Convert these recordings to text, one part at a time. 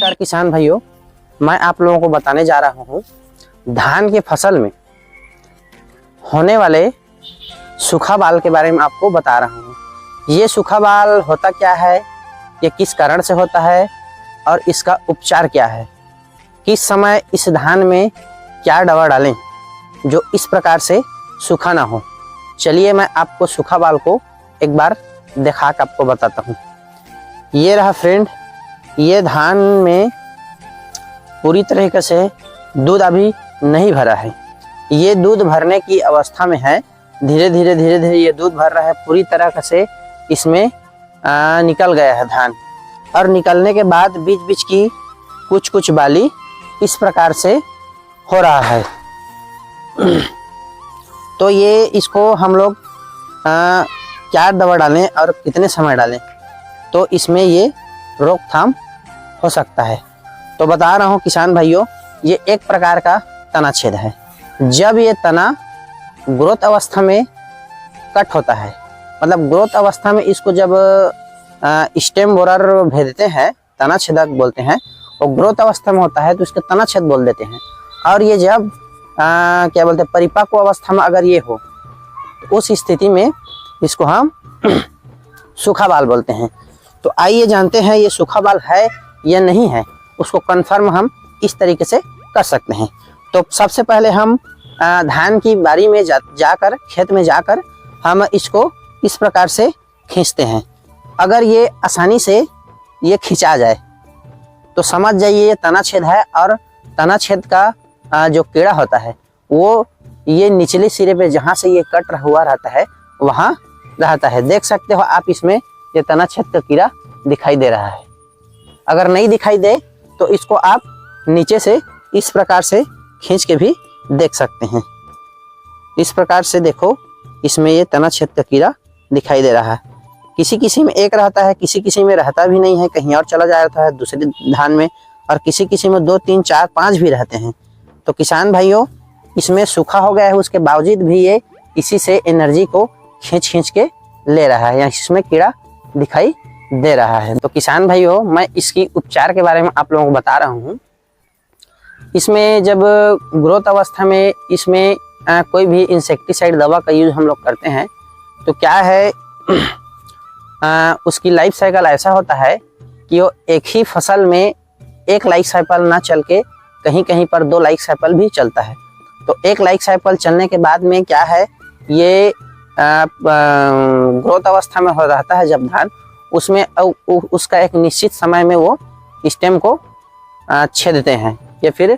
नमस्कार किसान भाइयों, मैं आप लोगों को बताने जा रहा हूँ धान की फसल में होने वाले सूखा बाल के बारे में आपको बता रहा हूँ। ये सूखा बाल होता क्या है, ये किस कारण से होता है और इसका उपचार क्या है, किस समय इस धान में क्या दवा डालें जो इस प्रकार से सूखा ना हो। चलिए मैं आपको सूखा बाल को एक बार दिखा कर आपको बताता हूँ। ये रहा फ्रेंड, ये धान में पूरी तरीके से दूध अभी नहीं भरा है। ये दूध भरने की अवस्था में है। धीरे धीरे ये दूध भर रहा है। पूरी तरह से इसमें निकल गया है धान, और निकलने के बाद बीच बीच की कुछ बाली इस प्रकार से हो रहा है। तो ये इसको हम लोग क्या दवा डालें और कितने समय डालें तो इसमें ये रोकथाम हो सकता है। तो बता रहा हूँ किसान भाइयों, ये एक प्रकार का तना छेद है। जब ये तना ग्रोथ अवस्था में कट होता है, मतलब ग्रोथ अवस्था में इसको जब स्टेम बोरर भेजते हैं, तना छेदक बोलते हैं, और ग्रोथ अवस्था में होता है तो इसके तना छेद बोल देते हैं। और ये जब क्या बोलते हैं परिपक्व अवस्था में अगर ये हो तो उस स्थिति में इसको हम सूखा बाल बोलते हैं। तो आइए जानते हैं ये सूखा बाल है या नहीं है, उसको कंफर्म हम इस तरीके से कर सकते हैं। तो सबसे पहले हम धान की बारी में जाकर खेत में जाकर हम इसको इस प्रकार से खींचते हैं। अगर ये आसानी से ये खींचा जाए तो समझ जाइए ये तना छेद है। और तना छेद का जो कीड़ा होता है वो ये निचले सिरे पे जहाँ से ये कट हुआ रहता है वहाँ रहता है। देख सकते हो आप, इसमें ये तना छेद का कीड़ा दिखाई दे रहा है। अगर नहीं दिखाई दे तो इसको आप नीचे से इस प्रकार से खींच के भी देख सकते हैं। इस प्रकार से देखो, इसमें ये तना छेद का कीड़ा दिखाई दे रहा है। किसी में एक रहता है, किसी में रहता भी नहीं है, कहीं और चला जाता है दूसरे धान में, और किसी में 2, 3, 4, 5 भी रहते हैं। तो किसान भाइयों, इसमें सूखा हो गया है, उसके बावजूद भी ये इसी से एनर्जी को खींच के ले रहा है, या इसमें कीड़ा दिखाई दे रहा है। तो किसान भाइयों, मैं इसकी उपचार के बारे में आप लोगों को बता रहा हूँ। इसमें जब ग्रोथ अवस्था में इसमें कोई भी इंसेक्टिसाइड दवा का यूज हम लोग करते हैं तो क्या है, उसकी लाइफ साइकिल ऐसा होता है कि वो एक ही फसल में एक लाइफ साइकिल ना चल के कहीं पर 2 लाइफ साइकिल भी चलता है। तो एक लाइफ साइकिल चलने के बाद में क्या है, ये ग्रोथ अवस्था में हो रहता है जब धान, उसमें उसका एक निश्चित समय में वो स्टेम को छेदते हैं या फिर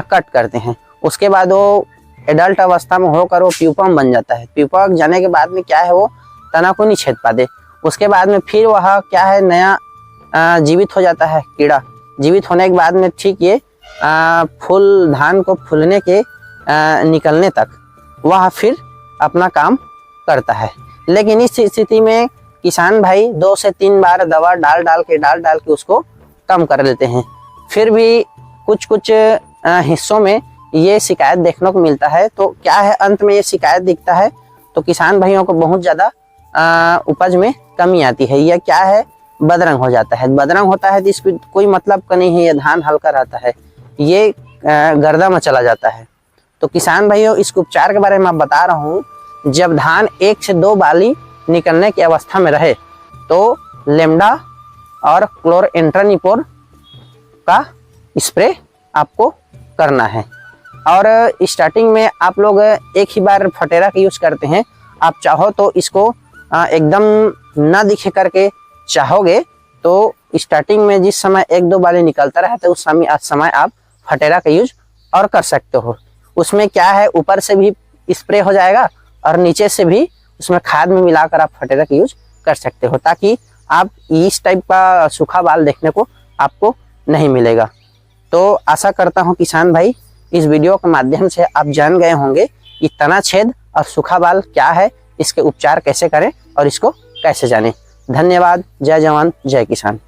कट करते हैं। उसके बाद वो एडल्ट अवस्था में होकर वो प्यूपम बन जाता है। प्यूपम जाने के बाद में क्या है, वो तना को नहीं छेद पाते। उसके बाद में फिर वह क्या है, नया जीवित हो जाता है कीड़ा। जीवित होने के बाद में ठीक ये फूल धान को फूलने के निकलने तक वह फिर अपना काम करता है। लेकिन इस स्थिति में किसान भाई 2 से 3 बार दवा डाल के उसको कम कर लेते हैं। फिर भी कुछ हिस्सों में ये शिकायत देखने को मिलता है। तो क्या है, अंत में ये शिकायत दिखता है तो किसान भाइयों को बहुत ज़्यादा उपज में कमी आती है। यह क्या है, बदरंग हो जाता है। बदरंग होता है तो इसको कोई मतलब का नहीं है, ये धान हल्का रहता है, ये गर्दा में चला जाता है। तो किसान भाइयों, इसके उपचार के बारे में मैं बता रहा हूँ। जब धान 1 से 2 बाली निकलने की अवस्था में रहे तो लेमडा और क्लोरएंट्रानिपोर का स्प्रे आपको करना है। और स्टार्टिंग में आप लोग एक ही बार फटेरा का यूज करते हैं। आप चाहो तो इसको एकदम ना दिखे करके चाहोगे तो स्टार्टिंग में जिस समय 1-2 बाली निकलता रहता है उस समय आप फटेरा का यूज और कर सकते हो। उसमें क्या है, ऊपर से भी स्प्रे हो जाएगा और नीचे से भी उसमें खाद में मिलाकर आप फटेरा का यूज कर सकते हो, ताकि आप इस टाइप का सूखा बाल देखने को आपको नहीं मिलेगा। तो आशा करता हूँ किसान भाई, इस वीडियो के माध्यम से आप जान गए होंगे कि तना छेद और सूखा बाल क्या है, इसके उपचार कैसे करें और इसको कैसे जानें। धन्यवाद। जय जवान जय किसान।